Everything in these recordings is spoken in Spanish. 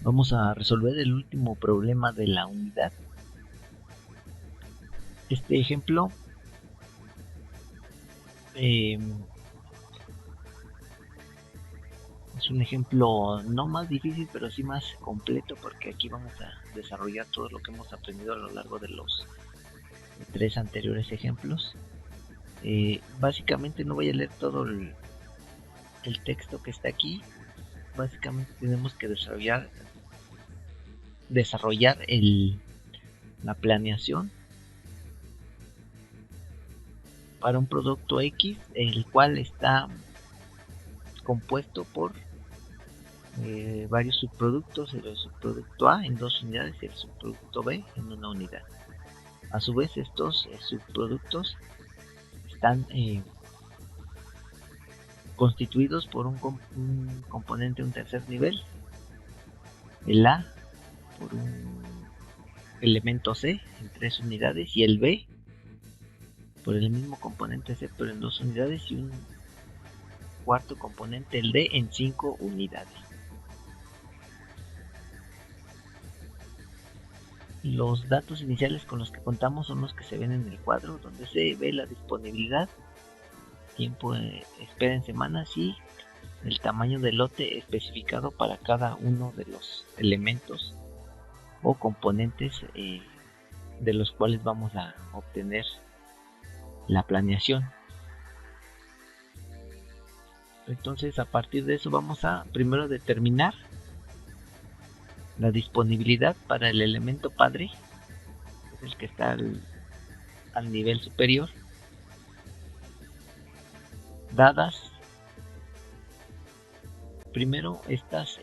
Vamos a resolver el último problema de la unidad. Este ejemplo es un ejemplo no más difícil, pero sí más completo, porque aquí vamos a desarrollar todo lo que hemos aprendido a lo largo de los 3 anteriores ejemplos. Básicamente no voy a leer todo el texto que está aquí. Básicamente tenemos que desarrollar la planeación para un producto X, el cual está compuesto por varios subproductos, el subproducto A en 2 unidades y el subproducto B en 1 unidad. A su vez, estos subproductos están constituidos por un componente de un tercer nivel, el A por un elemento C en 3 unidades y el B por el mismo componente C pero en 2 unidades y un cuarto componente, el D, en 5 unidades. Los datos iniciales con los que contamos son los que se ven en el cuadro, donde se ve la disponibilidad, tiempo de espera en semanas y el tamaño del lote especificado para cada uno de los elementos o componentes de los cuales vamos a obtener la planeación. Entonces, a partir de eso vamos a primero determinar la disponibilidad para el elemento padre, que es el que está al nivel superior, dadas primero estas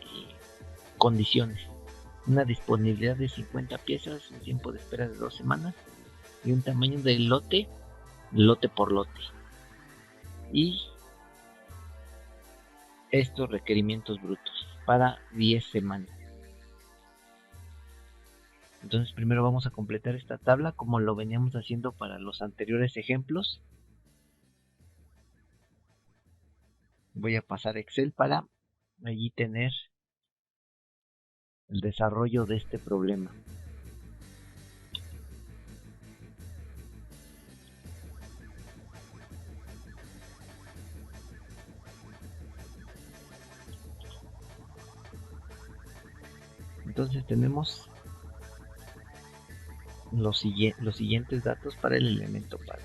condiciones: una disponibilidad de 50 piezas, un tiempo de espera de 2 semanas y un tamaño del lote por lote, y estos requerimientos brutos para 10 semanas. Entonces primero vamos a completar esta tabla como lo veníamos haciendo para los anteriores ejemplos. Voy a pasar a Excel para allí tener el desarrollo de este problema. Entonces tenemos los siguientes datos para el elemento padre.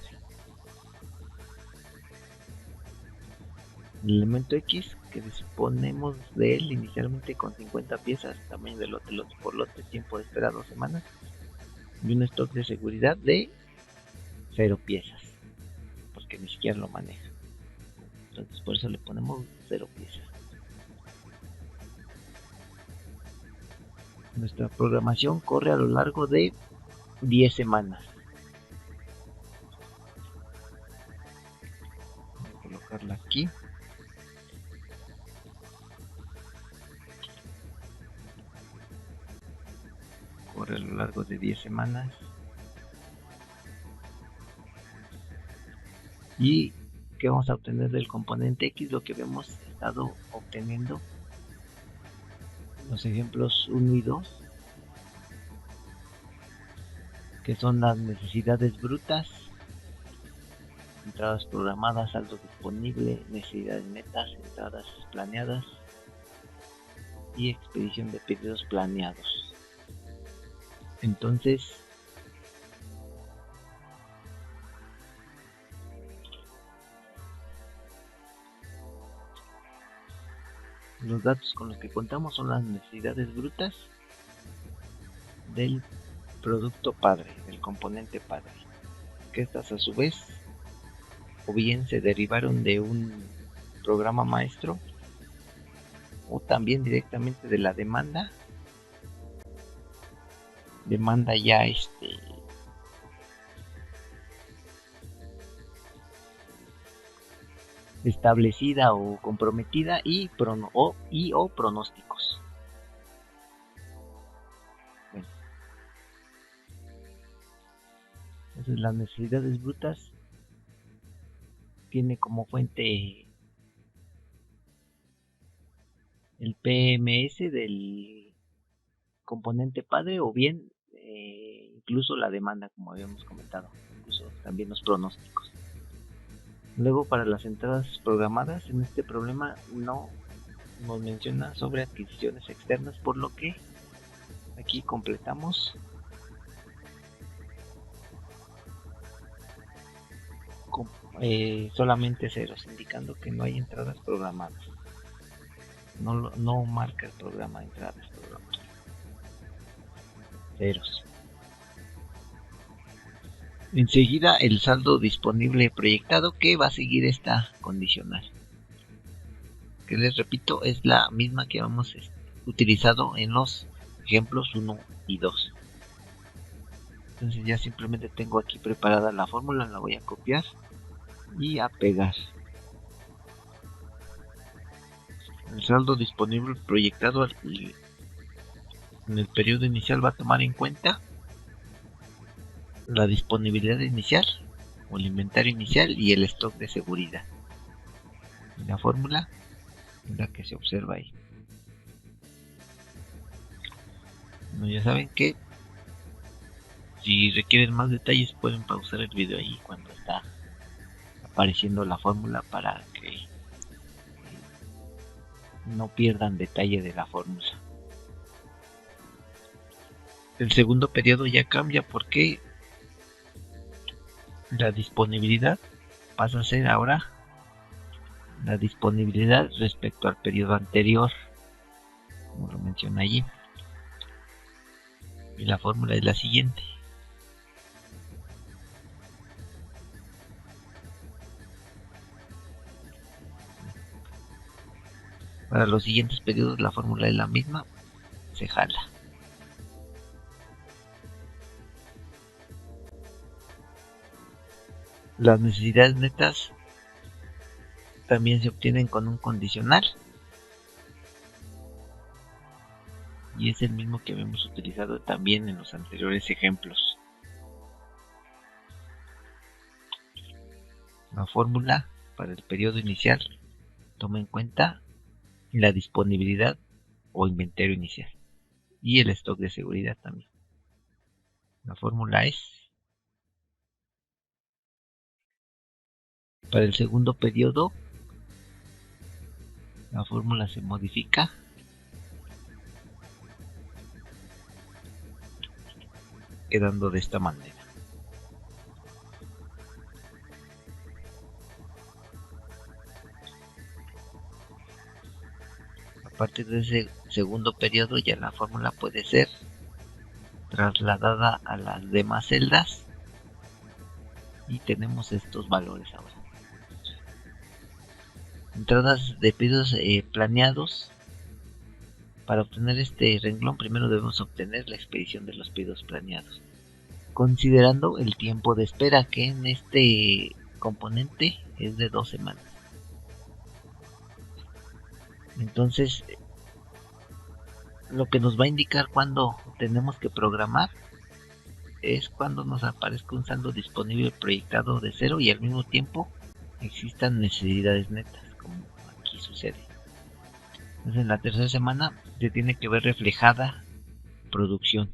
El elemento X, que disponemos de él inicialmente con 50 piezas, tamaño de lote por lote, tiempo de espera 2 semanas y un stock de seguridad de 0 piezas, porque ni siquiera lo maneja. Entonces por eso le ponemos 0 piezas. Nuestra programación corre a lo largo de 10 semanas. Voy a colocarla aquí. Corre a lo largo de 10 semanas. ¿Y qué vamos a obtener del componente X? Lo que habíamos estado obteniendo en los ejemplos 1 y 2, que son las necesidades brutas, entradas programadas, saldo disponible, necesidades netas, entradas planeadas y expedición de pedidos planeados. Entonces, los datos con los que contamos son las necesidades brutas del producto padre, del componente padre, que estas a su vez o bien se derivaron de un programa maestro o también directamente de la demanda ya establecida o comprometida y o pronósticos. Bueno, entonces las necesidades brutas tiene como fuente el PMS componente padre o bien incluso la demanda, como habíamos comentado, incluso también los pronósticos. Luego, para las entradas programadas, en este problema no nos menciona sobre adquisiciones externas, por lo que aquí completamos solamente ceros, indicando que no hay entradas programadas. No marca el programa entradas programadas. Ceros. Enseguida el saldo disponible proyectado, que va a seguir esta condicional, que les repito es la misma que hemos utilizado en los ejemplos 1 y 2. Entonces ya simplemente tengo aquí preparada la fórmula, la voy a copiar y a pegar. El saldo disponible proyectado en el periodo inicial va a tomar en cuenta la disponibilidad inicial o el inventario inicial y el stock de seguridad. Y la fórmula es la que se observa ahí. Bueno, ya saben que si requieren más detalles pueden pausar el video ahí cuando está apareciendo la fórmula para que no pierdan detalle de la fórmula. El segundo periodo ya cambia porque la disponibilidad pasa a ser ahora la disponibilidad respecto al periodo anterior, como lo menciona allí. Y la fórmula es la siguiente. Para los siguientes periodos la fórmula es la misma, se jala. Las necesidades netas también se obtienen con un condicional y es el mismo que habíamos utilizado también en los anteriores ejemplos. La fórmula para el periodo inicial toma en cuenta la disponibilidad o inventario inicial y el stock de seguridad también. La fórmula es: para el segundo periodo la fórmula se modifica quedando de esta manera. A partir de ese segundo periodo ya la fórmula puede ser trasladada a las demás celdas y tenemos estos valores ahora. Entradas de pedidos planeados. Para obtener este renglón primero debemos obtener la expedición de los pedidos planeados, considerando el tiempo de espera, que en este componente es de 2 semanas. Entonces lo que nos va a indicar cuando tenemos que programar es cuando nos aparezca un saldo disponible proyectado de 0 y al mismo tiempo existan necesidades netas, como aquí sucede. Entonces en la tercera semana se tiene que ver reflejada producción.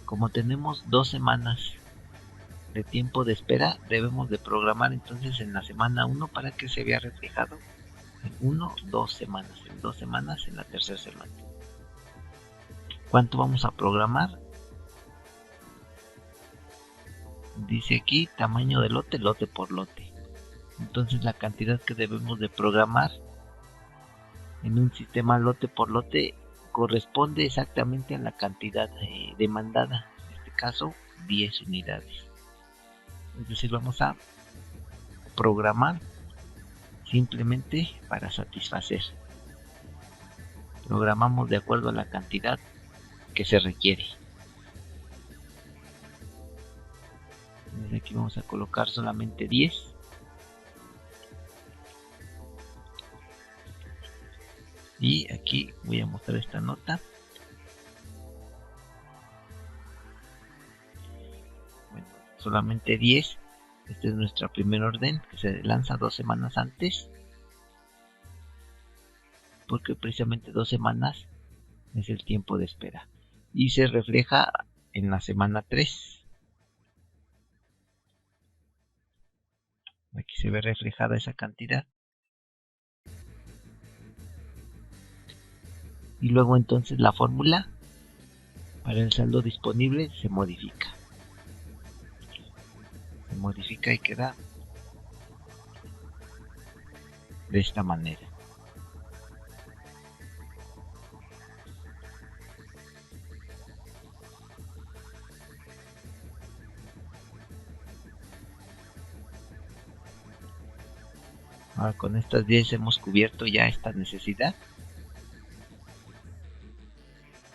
Como tenemos 2 semanas de tiempo de espera, debemos de programar entonces en la semana 1 para que se vea reflejado en 2 semanas, en 2 semanas en la tercera semana. ¿Cuánto vamos a programar? Dice aquí tamaño de lote, lote por lote. Entonces la cantidad que debemos de programar en un sistema lote por lote corresponde exactamente a la cantidad demandada, en este caso 10 unidades. Es decir, vamos a programar simplemente para satisfacer. Programamos de acuerdo a la cantidad que se requiere. Entonces aquí vamos a colocar solamente 10. Y aquí voy a mostrar esta nota. Bueno, solamente 10. Esta es nuestra primera orden que se lanza 2 semanas antes. Porque precisamente 2 semanas es el tiempo de espera. Y se refleja en la semana 3. Aquí se ve reflejada esa cantidad. Y luego entonces la fórmula para el saldo disponible se modifica. Se modifica y queda de esta manera. Ahora con estas 10 hemos cubierto ya esta necesidad.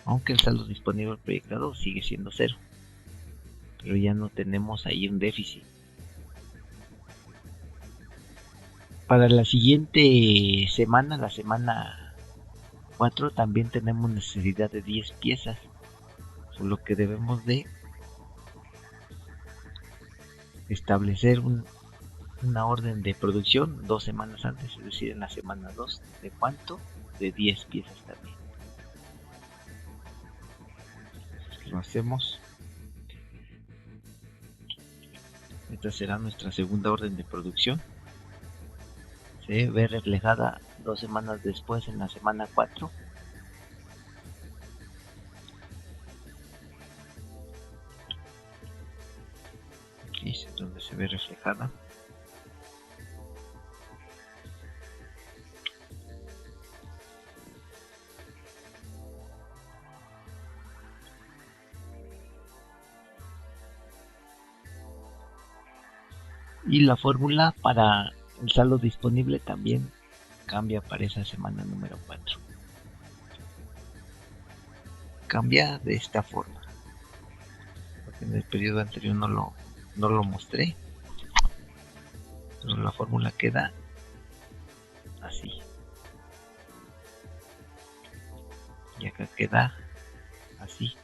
Aunque el saldo disponible proyectado sigue siendo 0. Pero ya no tenemos ahí un déficit. Para la siguiente semana, la semana 4, también tenemos necesidad de 10 piezas. Solo que debemos de establecer una orden de producción 2 semanas antes, es decir, en la semana 2. ¿De cuánto? De 10 piezas también. Lo hacemos. Esta será nuestra segunda orden de producción. Se ve reflejada 2 semanas después en la semana 4. Aquí es donde se ve reflejada. Y la fórmula para el saldo disponible también cambia para esa semana número 4. Cambia de esta forma. Porque en el periodo anterior no lo mostré. Pero la fórmula queda así. Y acá queda así.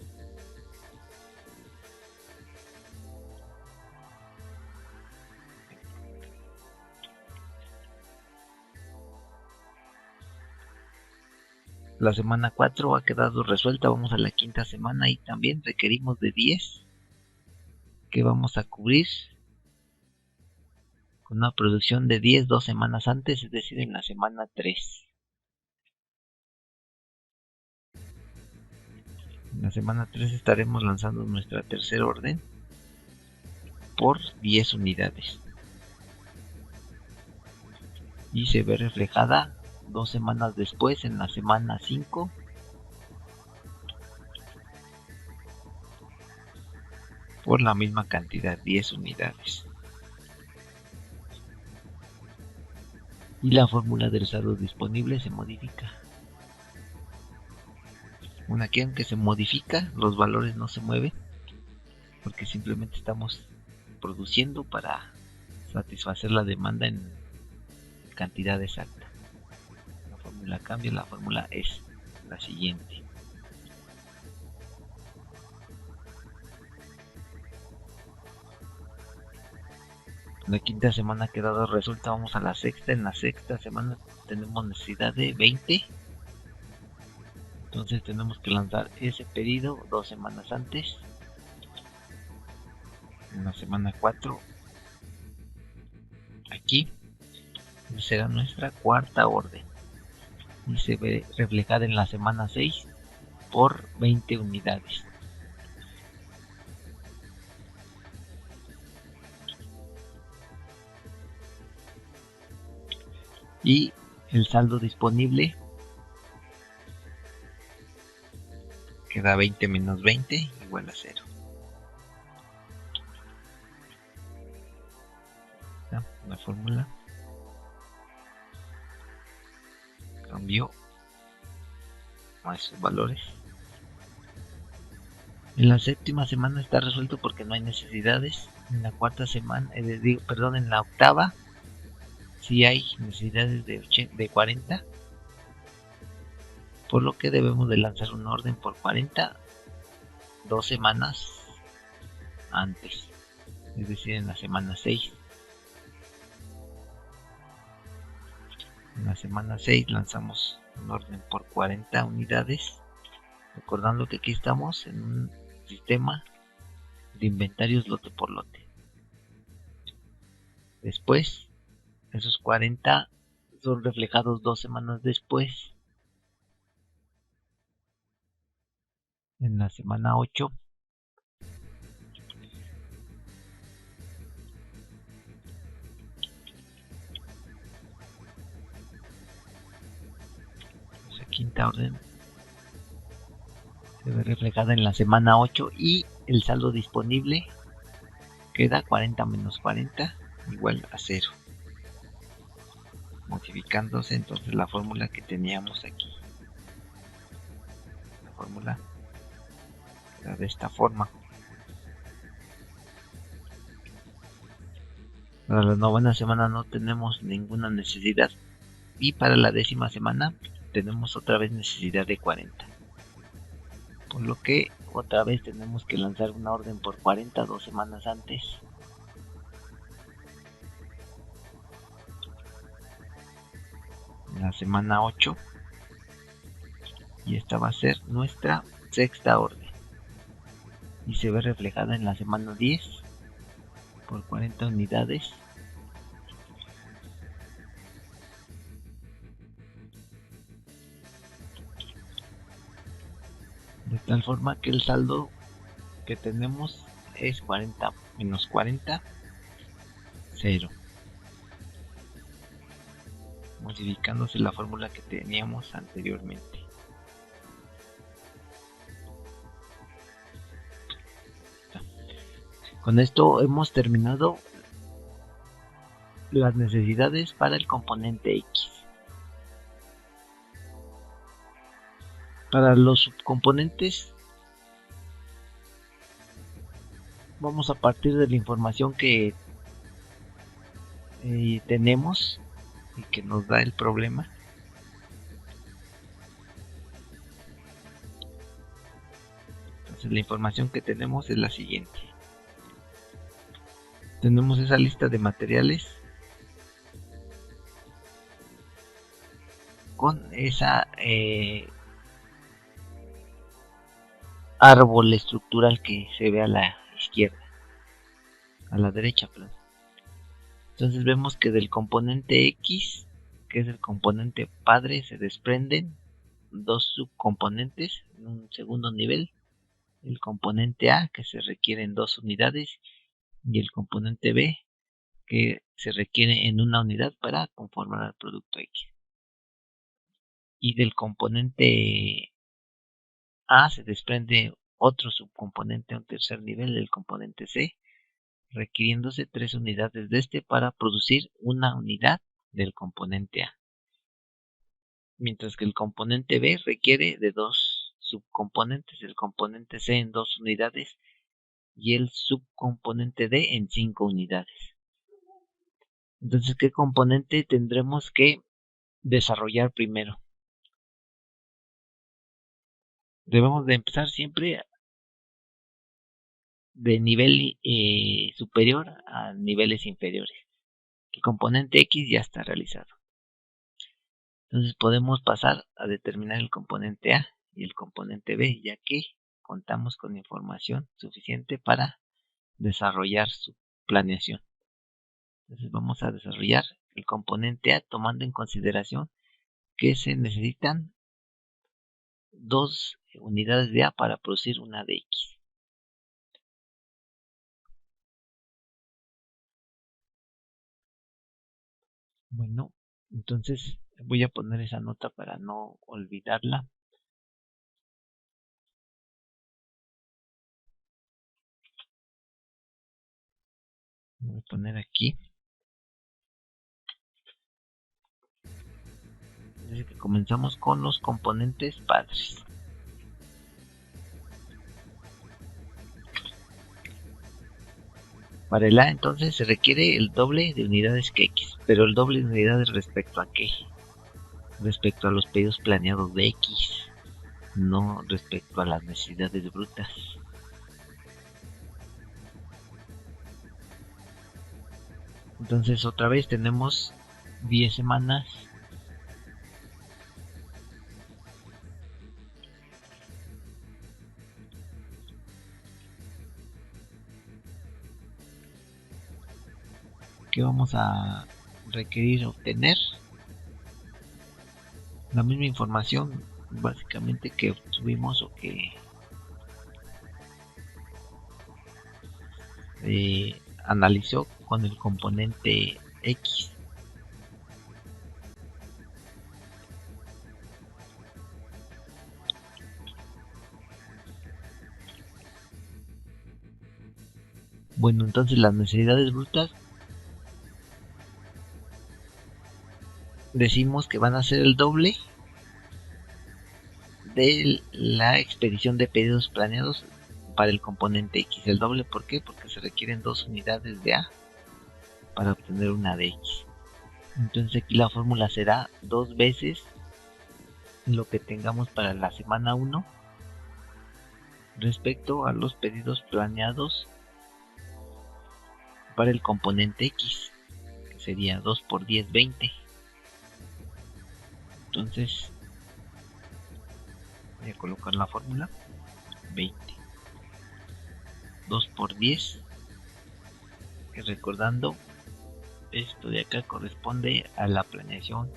La semana 4 ha quedado resuelta. Vamos a la quinta semana y también requerimos de 10 que vamos a cubrir con una producción de 10 2 semanas antes, es decir, en la semana 3. En la semana 3 estaremos lanzando nuestra tercera orden por 10 unidades. Y se ve reflejada 2 semanas después en la semana 5. Por la misma cantidad, 10 unidades. Y la fórmula del saldo disponible se modifica. Aquí aunque se modifica, los valores no se mueven, porque simplemente estamos produciendo para satisfacer la demanda en cantidad exacta. La fórmula cambia, la fórmula es la siguiente. La quinta semana ha quedado resuelta, vamos a la sexta. En la sexta semana tenemos necesidad de 20. Entonces tenemos que lanzar ese pedido 2 semanas antes. En la semana 4. Aquí será nuestra cuarta orden. Y se ve reflejada en la semana 6 por 20 unidades. Y el saldo disponible queda 20 menos 20 igual a 0. La fórmula cambió a esos valores. En la séptima semana está resuelto porque no hay necesidades. En la cuarta semana, en la octava sí hay necesidades de 40. Por lo que debemos de lanzar una orden por 40 2 semanas antes, es decir, en la semana 6. En la semana 6 lanzamos una orden por 40 unidades Recordando que aquí estamos en un sistema de inventarios lote por lote. Después, esos 40 son reflejados 2 semanas después. En la semana 8 esa quinta orden se ve reflejada en la semana 8 y el saldo disponible queda 40 menos 40 igual a 0, modificándose entonces la fórmula que teníamos aquí. La fórmula queda de esta forma. Para la novena semana no tenemos ninguna necesidad y para la 10ª semana tenemos otra vez necesidad de 40, por lo que otra vez tenemos que lanzar una orden por 40 2 semanas antes. En la semana 8, y esta va a ser nuestra sexta orden y se ve reflejada en la semana 10 por 40 unidades. De tal forma que el saldo que tenemos es 40 menos 40, 0. Modificándose la fórmula que teníamos anteriormente. Con esto hemos terminado las necesidades para el componente X. Para los subcomponentes vamos a partir de la información que tenemos y que nos da el problema. Entonces la información que tenemos es la siguiente. Tenemos esa lista de materiales con esa árbol estructural que se ve a la izquierda, a la derecha, perdón. Entonces vemos que del componente X, que es el componente padre, se desprenden dos subcomponentes en un segundo nivel. El componente A, que se requiere en 2 unidades, y el componente B, que se requiere en 1 unidad para conformar al producto X. Y del componente A se desprende otro subcomponente a un tercer nivel, el componente C, requiriéndose 3 unidades de este para producir 1 unidad del componente A. Mientras que el componente B requiere de 2 subcomponentes, el componente C en 2 unidades y el subcomponente D en 5 unidades. Entonces, ¿qué componente tendremos que desarrollar primero? Debemos de empezar siempre de nivel superior a niveles inferiores. El componente X ya está realizado. Entonces podemos pasar a determinar el componente A y el componente B, ya que contamos con información suficiente para desarrollar su planeación. Entonces vamos a desarrollar el componente A tomando en consideración que se necesitan 2 unidades de A para producir una de X. Bueno, entonces voy a poner esa nota para no olvidarla. Voy a poner aquí. Desde que comenzamos con los componentes padres. Para el A entonces se requiere el doble de unidades que X, pero el doble de unidades respecto a qué? Respecto a los pedidos planeados de X, no respecto a las necesidades brutas. Entonces otra vez tenemos 10 semanas que vamos a requerir obtener la misma información básicamente que obtuvimos o que analizó con el componente X. Bueno, entonces las necesidades brutas decimos que van a ser el doble de la expedición de pedidos planeados para el componente X. El doble, ¿por qué? Porque se requieren 2 unidades de A para obtener una de X. Entonces aquí la fórmula será 2 veces lo que tengamos para la semana 1 respecto a los pedidos planeados para el componente X, que sería 2 por 10, 20. Entonces voy a colocar la fórmula 20. 2 por 10, que recordando, esto de acá corresponde a la planeación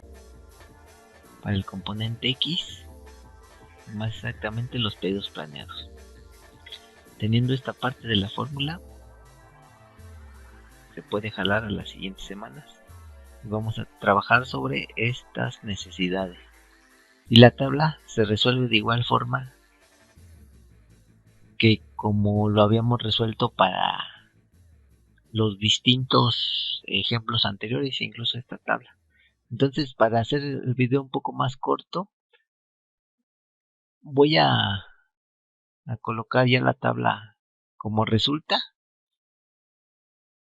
para el componente X, más exactamente los pedidos planeados. Teniendo esta parte de la fórmula, se puede jalar a las siguientes semanas y vamos a trabajar sobre estas necesidades. Y la tabla se resuelve de igual forma que como lo habíamos resuelto para los distintos ejemplos anteriores e incluso esta tabla. Entonces, para hacer el video un poco más corto, voy a colocar ya la tabla como resulta,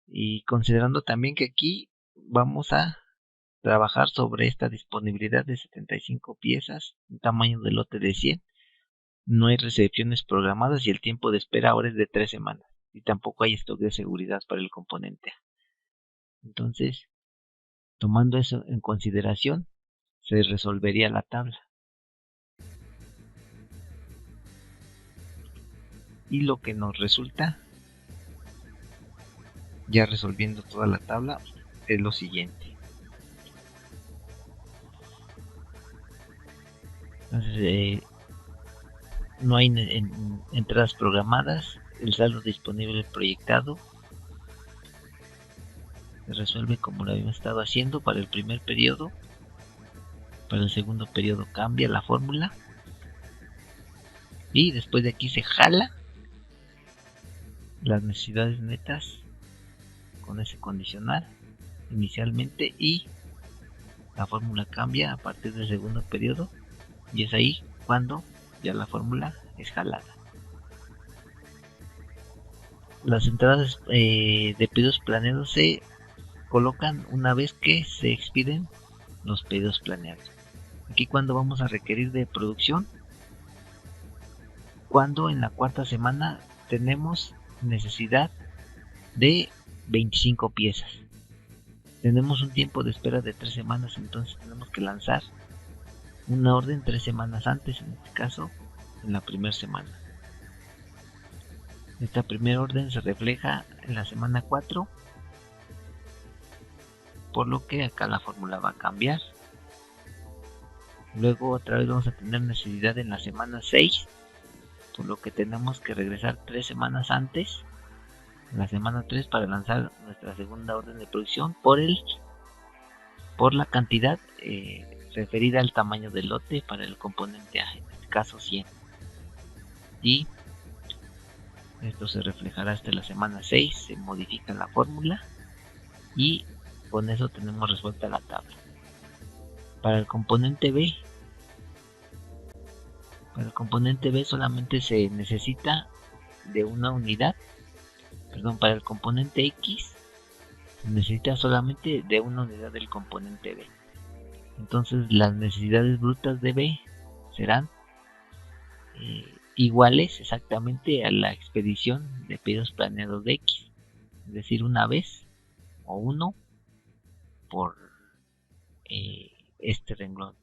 y considerando también que aquí vamos a trabajar sobre esta disponibilidad de 75 piezas, un tamaño de lote de 100, no hay recepciones programadas y el tiempo de espera ahora es de 3 semanas y tampoco hay stock de seguridad para el componente A. Entonces, tomando eso en consideración, se resolvería la tabla. Y lo que nos resulta, ya resolviendo toda la tabla, es lo siguiente. Entonces, no hay entradas programadas, el saldo disponible proyectado se resuelve como lo habíamos estado haciendo para el primer periodo. Para el segundo periodo cambia la fórmula y después de aquí se jala las necesidades netas con ese condicional inicialmente y la fórmula cambia a partir del segundo periodo, y es ahí cuando ya la fórmula es jalada. Las entradas de pedidos planeados se colocan una vez que se expiden los pedidos planeados. Aquí cuando vamos a requerir de producción, cuando en la cuarta semana tenemos necesidad de 25 piezas. Tenemos un tiempo de espera de 3 semanas, entonces tenemos que lanzar una orden 3 semanas antes, en este caso en la primera semana. Esta primera orden se refleja en la semana 4, por lo que acá la fórmula va a cambiar. Luego otra vez vamos a tener necesidad en la semana 6, por lo que tenemos que regresar 3 semanas antes, en la semana 3, para lanzar nuestra segunda orden de producción por la cantidad referida al tamaño del lote para el componente A, en este caso 100. Y esto se reflejará hasta la semana 6, se modifica la fórmula y con eso tenemos resuelta la tabla. Para el componente B, solamente se necesita de una unidad. Para el componente X se necesita solamente de una unidad del componente B. Entonces las necesidades brutas de B serán iguales exactamente a la expedición de pedidos planeados de X, es decir, una vez o 1 por este renglón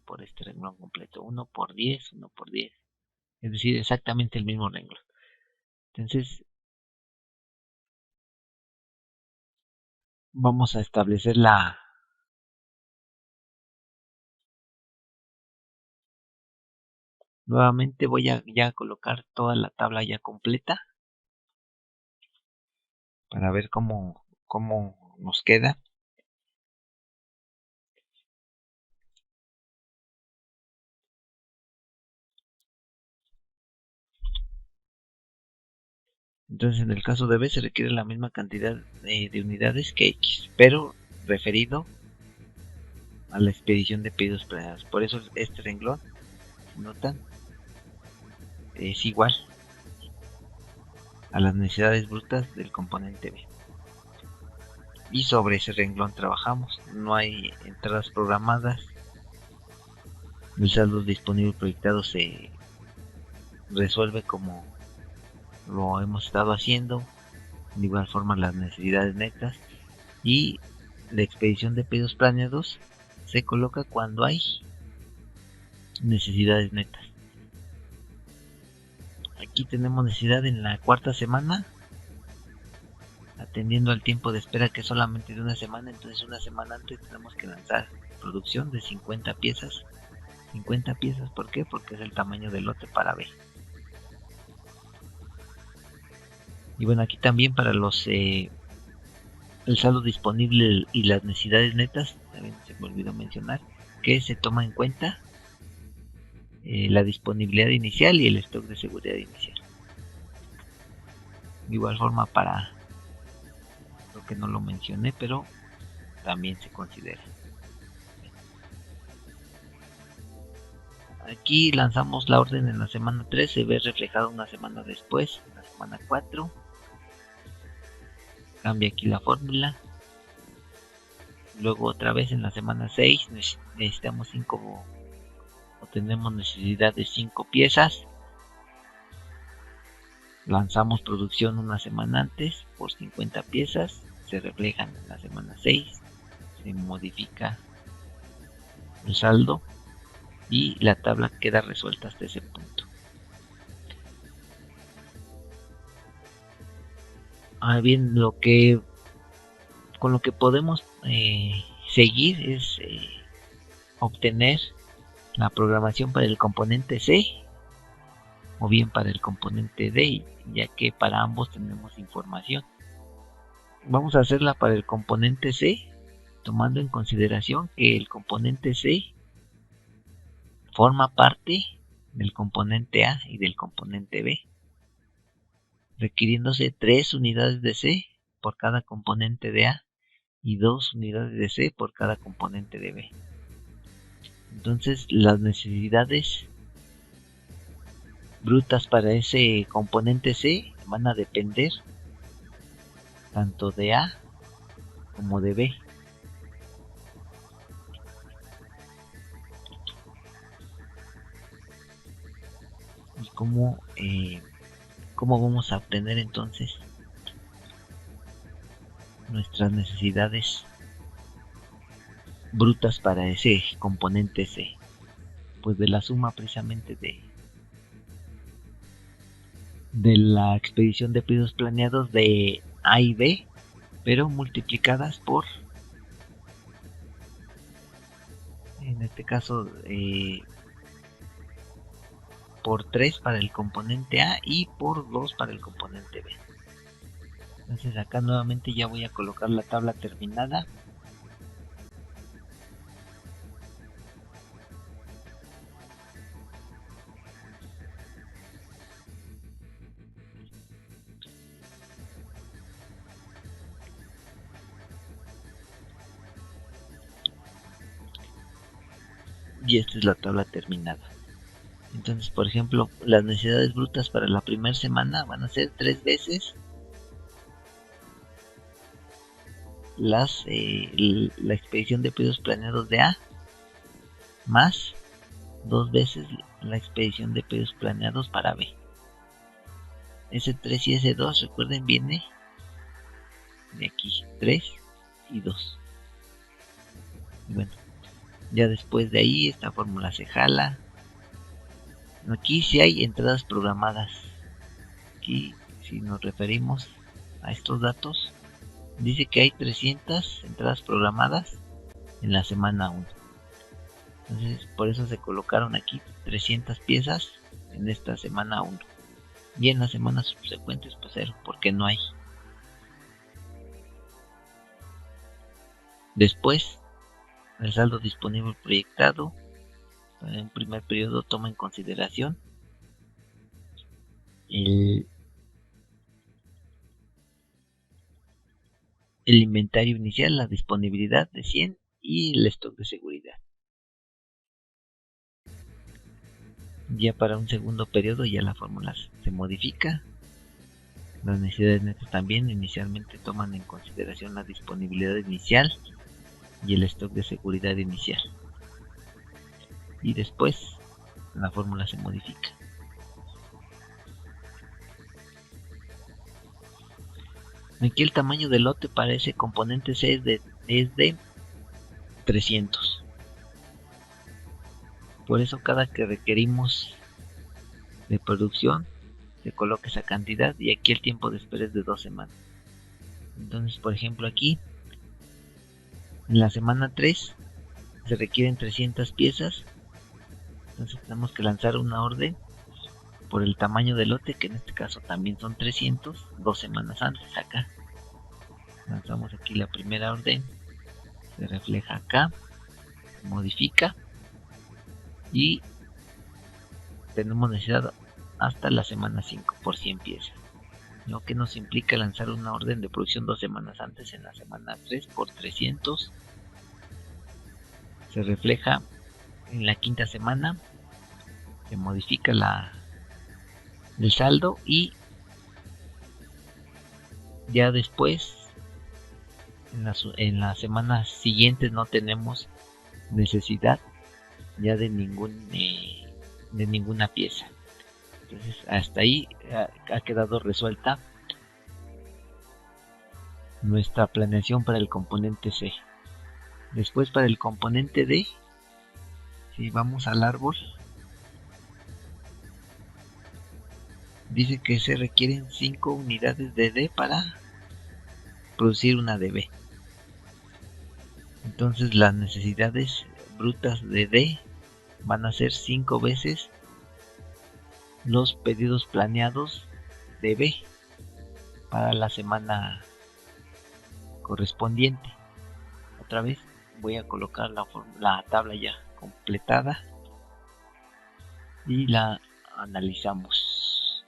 completo, 1 por 10, 1 por 10, es decir, exactamente el mismo renglón. Entonces vamos a establecer nuevamente voy a ya colocar toda la tabla ya completa para ver cómo nos queda. Entonces, en el caso de B se requiere la misma cantidad de unidades que X, pero referido a la expedición de pedidos planeados. Por eso este renglón, si notan, es igual a las necesidades brutas del componente B. Y sobre ese renglón trabajamos. No hay entradas programadas. El saldo disponible proyectado se resuelve como lo hemos estado haciendo. De igual forma las necesidades netas. Y la expedición de pedidos planeados se coloca cuando hay necesidades netas. Aquí tenemos necesidad en la cuarta semana, atendiendo al tiempo de espera que es solamente de una semana. Entonces una semana antes tenemos que lanzar producción de 50 piezas. 50 piezas, ¿por qué? Porque es el tamaño del lote para B. Y bueno, aquí también para los el saldo disponible y las necesidades netas, también se me olvidó mencionar que se toma en cuenta la disponibilidad inicial y el stock de seguridad inicial. De igual forma para lo que no lo mencioné, pero también se considera. Aquí lanzamos la orden en la semana 3, se ve reflejado una semana después, en la semana 4. Cambia aquí la fórmula. Luego otra vez en la semana 6 necesitamos 5 o tenemos necesidad de 5 piezas. Lanzamos producción una semana antes por 50 piezas. Se reflejan en la semana 6. Se modifica el saldo y la tabla queda resuelta hasta ese punto. Bien, con lo que podemos seguir es obtener la programación para el componente C o bien para el componente D, ya que para ambos tenemos información. Vamos a hacerla para el componente C, tomando en consideración que el componente C forma parte del componente A y del componente B, requiriéndose 3 unidades de C por cada componente de A y 2 unidades de C por cada componente de B. Entonces las necesidades brutas para ese componente C van a depender tanto de A como de B. ¿Y cómo vamos a obtener entonces nuestras necesidades brutas para ese componente C? Pues de la suma precisamente de la expedición de pedidos planeados de A y B, pero multiplicadas por, en este caso, por 3 para el componente A y por 2 para el componente B. Entonces acá nuevamente ya voy a colocar la tabla terminada. Y esta es la tabla terminada. Entonces, por ejemplo, las necesidades brutas para la primera semana van a ser 3 veces la expedición de pedidos planeados de A, más 2 veces la expedición de pedidos planeados para B. Ese 3 y ese 2, recuerden, viene de aquí, 3 y 2. Y bueno, ya después de ahí esta fórmula se jala. Aquí sí hay entradas programadas. Aquí, si nos referimos a estos datos, dice que hay 300 entradas programadas en la semana 1. Entonces por eso se colocaron aquí 300 piezas en esta semana 1. Y en las semanas subsecuentes pues 0, porque no hay. Después, el saldo disponible proyectado en un primer periodo toma en consideración el inventario inicial, la disponibilidad de 100 y el stock de seguridad. Ya para un segundo periodo ya la fórmula se modifica. Las necesidades netas también inicialmente toman en consideración la disponibilidad inicial y el stock de seguridad inicial. Y después la fórmula se modifica. Aquí el tamaño del lote para ese componente C es de 300. Por eso cada que requerimos de producción se coloca esa cantidad, y aquí el tiempo de espera es de 2 semanas. Entonces, por ejemplo, aquí en la semana 3 se requieren 300 piezas. Entonces tenemos que lanzar una orden por el tamaño del lote, que en este caso también son 300, 2 semanas antes. Acá lanzamos aquí la primera orden, se refleja acá, se modifica y tenemos necesidad hasta la semana 5 por 100 piezas, lo que nos implica lanzar una orden de producción 2 semanas antes en la semana 3 por 300. Se refleja en la quinta semana, se modifica el saldo y ya después en las semanas siguientes no tenemos necesidad ya de ninguna pieza. Entonces hasta ahí ha quedado resuelta nuestra planeación para el componente C. Después para el componente D, si vamos al árbol, dice que se requieren 5 unidades de D para producir una de B. Entonces las necesidades brutas de D van a ser 5 veces los pedidos planeados de B para la semana correspondiente. Otra vez voy a colocar la tabla ya completada y la analizamos.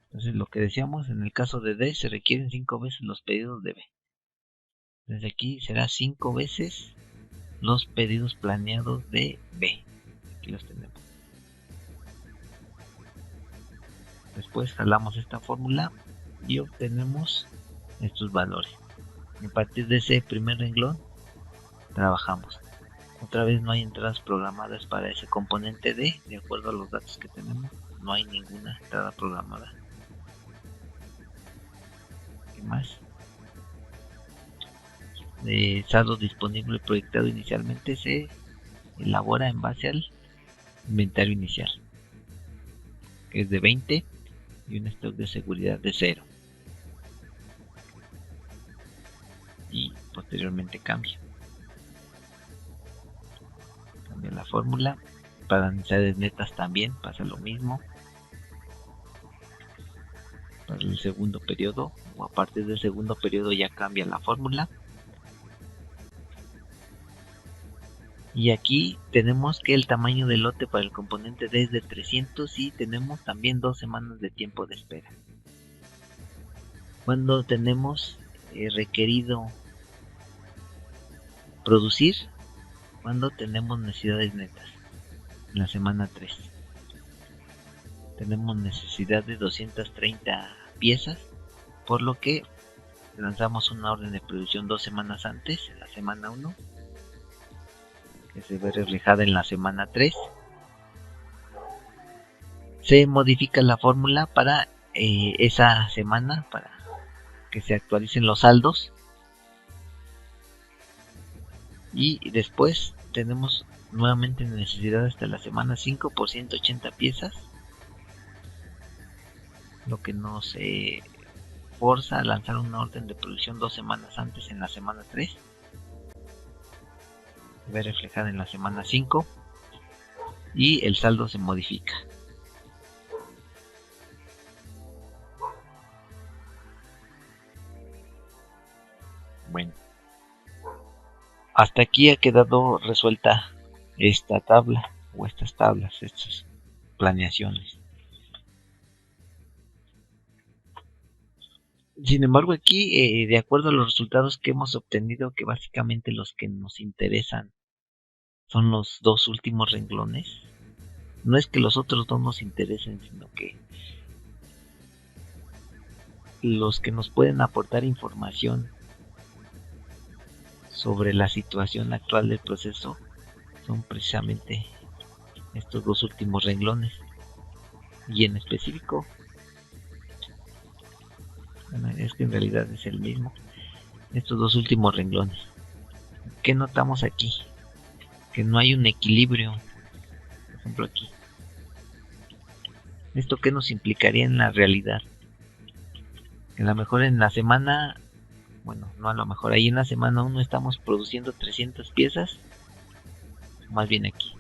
Entonces lo que decíamos, en el caso de D se requieren 5 veces los pedidos de B. Desde aquí será 5 veces los pedidos planeados de B. Aquí los tenemos. Después jalamos esta fórmula y obtenemos estos valores. A partir de ese primer renglón trabajamos. Otra vez no hay entradas programadas para ese componente D, de acuerdo a los datos que tenemos. No hay ninguna entrada programada. ¿Qué más? El saldo disponible proyectado inicialmente se elabora en base al inventario inicial, que es de 20 y un stock de seguridad de 0. Y posteriormente cambia la fórmula. Para necesidades netas también pasa lo mismo. Para el segundo periodo o a partir del segundo periodo ya cambia la fórmula. Y aquí tenemos que el tamaño del lote para el componente D es de 300 y tenemos también 2 semanas de tiempo de espera. Cuando tenemos requerido producir, cuando tenemos necesidades netas, en la semana 3 tenemos necesidad de 230 piezas, por lo que lanzamos una orden de producción 2 semanas antes, en la semana 1, que se ve reflejada en la semana 3. Se modifica la fórmula para esa semana, para que se actualicen los saldos, y después tenemos nuevamente necesidad hasta la semana 5 por 180 piezas, lo que nos forza a lanzar una orden de producción 2 semanas antes en la semana 3, se ve reflejada en la semana 5 y el saldo se modifica. Bueno, hasta aquí ha quedado resuelta esta tabla o estas tablas, estas planeaciones. Sin embargo, aquí, de acuerdo a los resultados que hemos obtenido, que básicamente los que nos interesan son los dos últimos renglones, no es que los otros dos nos interesen, sino que los que nos pueden aportar información sobre la situación actual del proceso son precisamente estos dos últimos renglones, y en específico, bueno, es que en realidad es el mismo, estos dos últimos renglones. ¿Qué notamos aquí? Que no hay un equilibrio, por ejemplo aquí. ¿Esto qué nos implicaría en la realidad? Que a lo mejor en la semana, bueno, no a lo mejor, ahí en la semana 1 estamos produciendo 300 piezas, más bien aquí.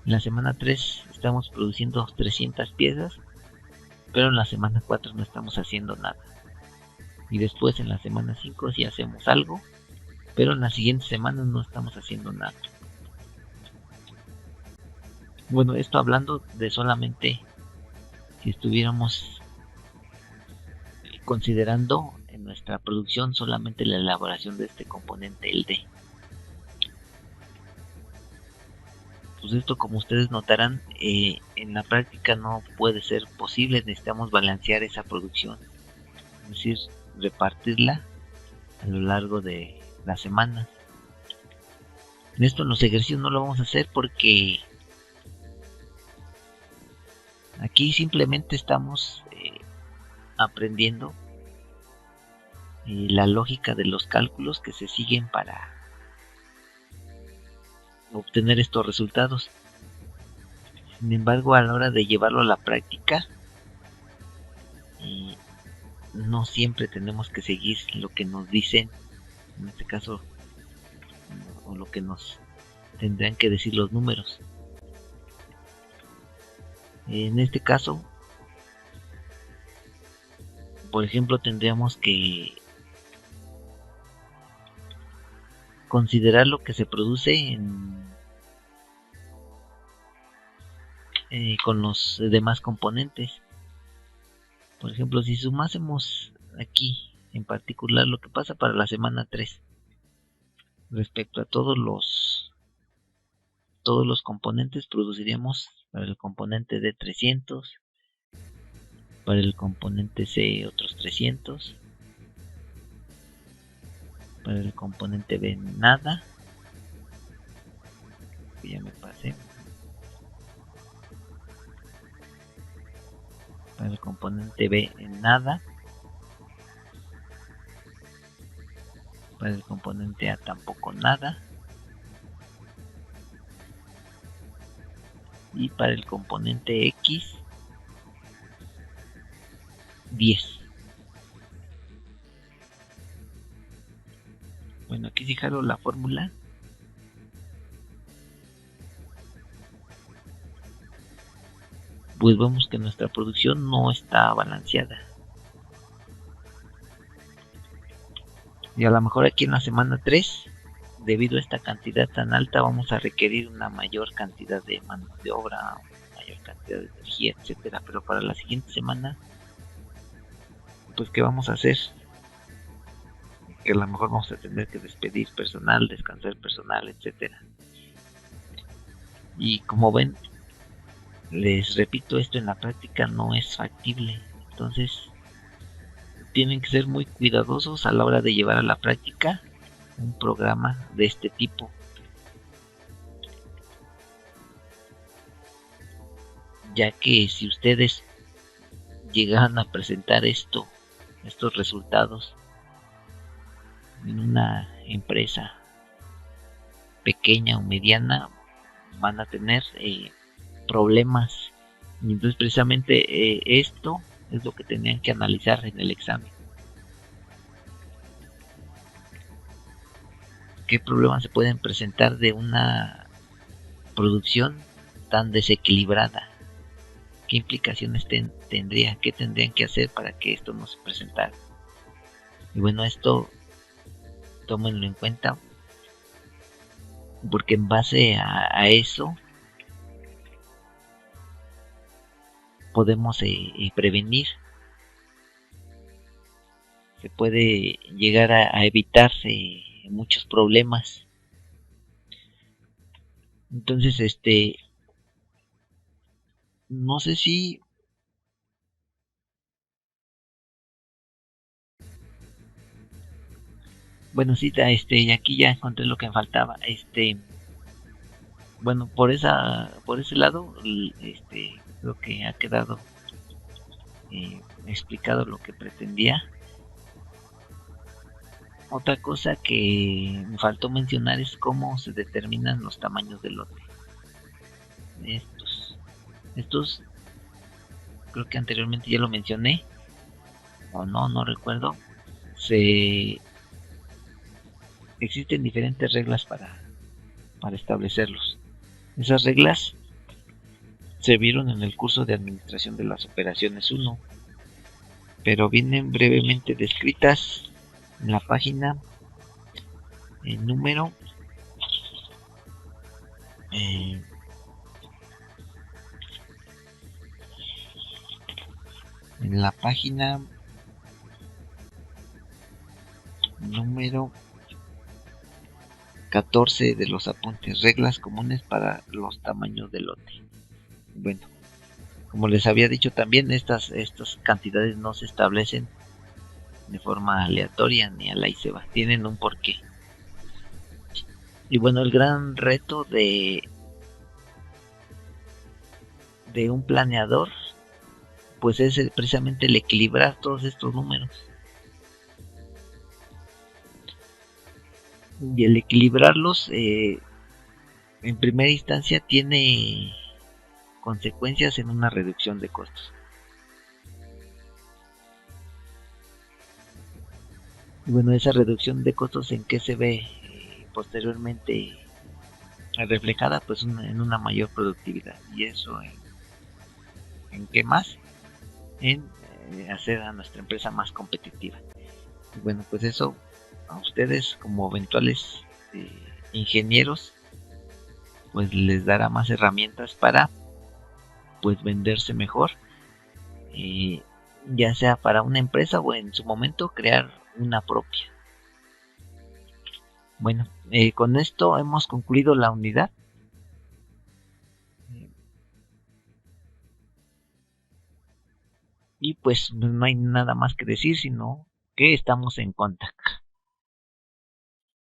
En la semana 3 estamos produciendo 300 piezas, pero en la semana 4 no estamos haciendo nada. Y después en la semana 5 sí hacemos algo, pero en las siguientes semanas no estamos haciendo nada. Bueno, esto hablando de solamente si estuviéramos considerando en nuestra producción solamente la elaboración de este componente, el D. Pues esto, como ustedes notarán, en la práctica no puede ser posible. Necesitamos balancear esa producción, es decir, repartirla a lo largo de la semana. En esto, en los ejercicios no lo vamos a hacer porque aquí simplemente estamos aprendiendo la lógica de los cálculos que se siguen para obtener estos resultados. Sin embargo, a la hora de llevarlo a la práctica, no siempre tenemos que seguir lo que nos dicen, en este caso, o lo que nos tendrán que decir los números. En este caso, por ejemplo, tendríamos que considerar lo que se produce con los demás componentes. Por ejemplo, si sumásemos aquí en particular lo que pasa para la semana 3 respecto a todos los componentes, produciríamos para el componente D 300, para el componente C otros 300, para el componente B nada, que ya me pasé, para el componente B nada, para el componente A tampoco nada, y para el componente X 10. Bueno, aquí si jalo la fórmula, pues vemos que nuestra producción no está balanceada. Y a lo mejor aquí en la semana 3, debido a esta cantidad tan alta, vamos a requerir una mayor cantidad de mano de obra, mayor cantidad de energía, etcétera. Pero para la siguiente semana, pues ¿qué vamos a hacer? Que a lo mejor vamos a tener que despedir personal, descansar personal, etcétera. Y como ven, les repito, esto en la práctica no es factible. Entonces, tienen que ser muy cuidadosos a la hora de llevar a la práctica un programa de este tipo. Ya que si ustedes llegan a presentar estos resultados en una empresa pequeña o mediana, van a tener problemas. Y entonces precisamente esto es lo que tenían que analizar en el examen. ¿Qué problemas se pueden presentar de una producción tan desequilibrada? ¿Qué implicaciones tendría? ¿Qué tendrían que hacer para que esto no se presentara? Y bueno, esto tómenlo en cuenta, porque en base a eso podemos prevenir. Se puede llegar a evitarse muchos problemas. Entonces, no sé si bueno, sí, y aquí ya encontré lo que me faltaba. Bueno, por ese lado, creo que ha quedado explicado lo que pretendía. Otra cosa que me faltó mencionar es cómo se determinan los tamaños del lote. Estos creo que anteriormente ya lo mencioné, o no recuerdo. Se Existen diferentes reglas para establecerlos. Esas reglas se vieron en el curso de Administración de las Operaciones 1, pero vienen brevemente descritas en la página número eh, en la página número 14 de los apuntes, reglas comunes para los tamaños de lote. Bueno, como les había dicho también, estas cantidades no se establecen de forma aleatoria ni a la y se va, tienen un porqué. Y bueno, el gran reto de un planeador pues es precisamente el equilibrar todos estos números. Y el equilibrarlos en primera instancia tiene consecuencias en una reducción de costos. Y bueno, esa reducción de costos, ¿en qué se ve posteriormente reflejada? Pues en una mayor productividad. Y eso en qué más? En hacer a nuestra empresa más competitiva. Y bueno, pues eso a ustedes como eventuales ingenieros pues les dará más herramientas para pues venderse mejor, ya sea para una empresa o en su momento crear una propia. Bueno, con esto hemos concluido la unidad. Y pues no hay nada más que decir, sino que estamos en contacto.